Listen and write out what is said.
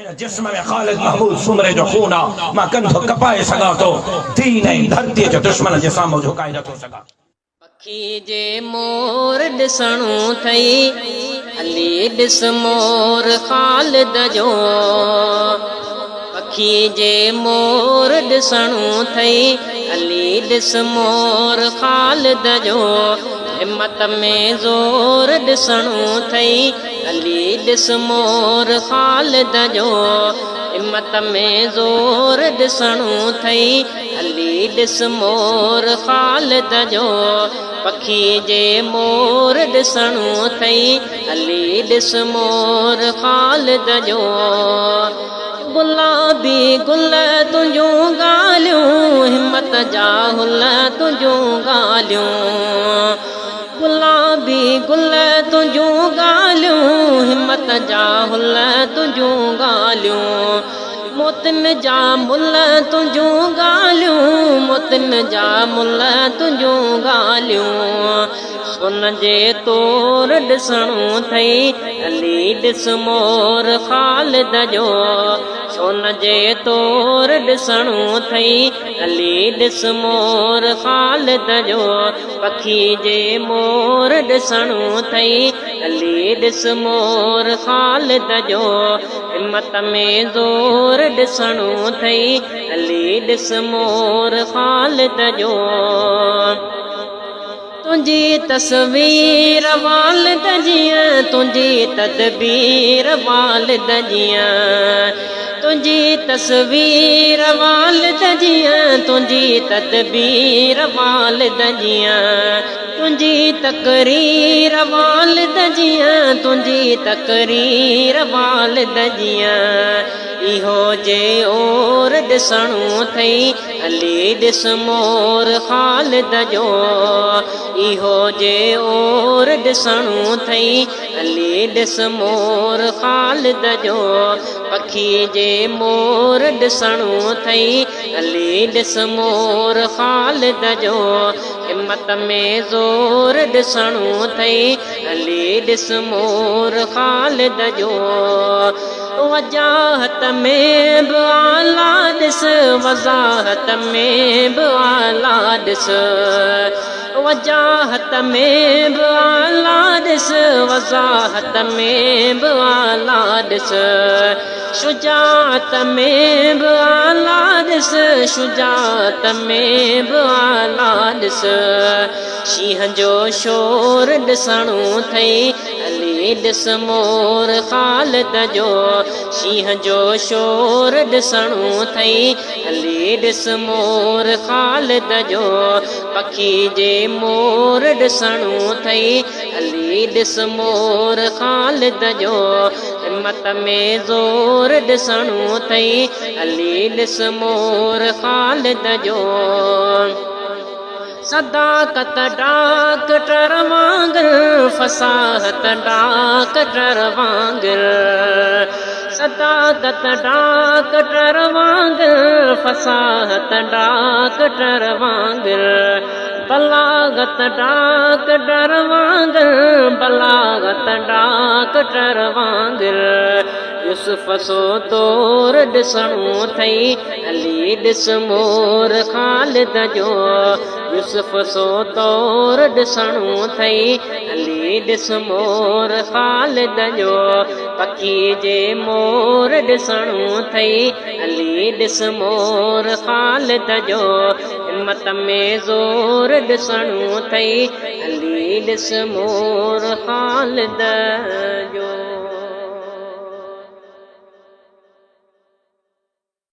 मेरा जिस्म में खालिद महमूद सुमरे जो खूना मां कंधो कपाए सगा तो दीन ऐं धरती जो दुश्मन जे साम्हूं झुकाए नथो सघां। पखी जे मोर ॾिसणो थई हली ॾिस मोर खालिद जो। पखी जे मोर ॾिसणो थई हली ॾिस मोर खालिद जो। हिम्मत में ज़ोर ॾिसणो थई हली ॾिस मोर खालिद जो। हिम्मत में ज़ोर ॾिसणो थई हली ॾिस मोर खालिद जो। पखी जे मोर ॾिसणो थई हली ॾिस मोर खालिद जो। गुलाबी गुल तुंहिंजूं ॻाल्हियूं हिम्मत जा हुल तुंहिंजूं ॻाल्हियूं। गुलाबी गुल तुंहिंजूं ॻाल्हियूं हिम्मत जा हुल तुंहिंजूं ॻाल्हियूं। मोतिन जा मुल तुंहिंजूं ॻाल्हियूं मोतिन जा मुल तुंहिंजूं ॻाल्हियूं। सोन जे तोर ॾिसणो थई हली ॾिस मोर खालिद जो। सोन जे तोर ॾिसणो थई हली ॾिस मोर खालिद जो। पखी जे मोर ॾिसणो थई हली ॾिस मोर खालिद जो। हिम्मत में ज़ोर ॾिसणो थई हली ॾिस मोर खालिद जो। तुंहिंजी तस्वीर वालिद जीअं तुंहिंजी तदबीर वालिद जीअं। तुंहिंजी तस्वीर वालिद जीअं तुंहिंजी तदबीर वालिद जीअं। तुंहिंजी तकरीर वालिद जीअं तुंहिंजी तकरीर वालिद जीअं। इहो जे और ॾिसणो थई हली ॾिस मोर खालिद जो। इहो जे और ॾिसणो थई हली ॾिस मोर खालिद जो। पखी जे मोर ॾिसणो थई हली ॾिस मोर खालिद जो। हिम्मत में ज़ोर ॾिसणो थई हली ॾिस मोर खालिद जो। वजाहत में बि आला ॾिस वज़ाहत में बि आला ॾिस। वजाहत में बि आला ॾिस वज़ाहत में बि आला ॾिस। शुजाअत में बि आला ॾिस शुजाअत में बि आला ॾिस। शींहं जो शोर ॾिसणो थई हली ॾिस मोर खालिद जो। शींहं जो शोर ॾिसणो थई हली ॾिस मोर खालिद जो। पखी जे मोर ॾिसणो थई हली ॾिस मोर खालिद जो। हिम्मत में ज़ोर ॾिसणो थई हली ॾिस मोर खालिद जो। सदाकत डॉक्टर वांगुर फसाहत डॉक्टर वांगुर। सदाकत डॉक्टर वांगुर फसाहत डॉक्टर वांगुर। बलागत डॉक्टर वांगुर बलागत डॉक्टर वांगुर। यूसुफ सो तोर ॾिसणो थई हली ॾिस मोर खालिद जो। यूसुफ सो तोर ॾिसणो थई हली ॾिस मोर खालिद जो। पखी जे मोर ॾिसणो थई हली ॾिस मोर खालिद जो। हिम्मत में ज़ोर ॾिसणो थई हली ॾिस मोर खालिद जो।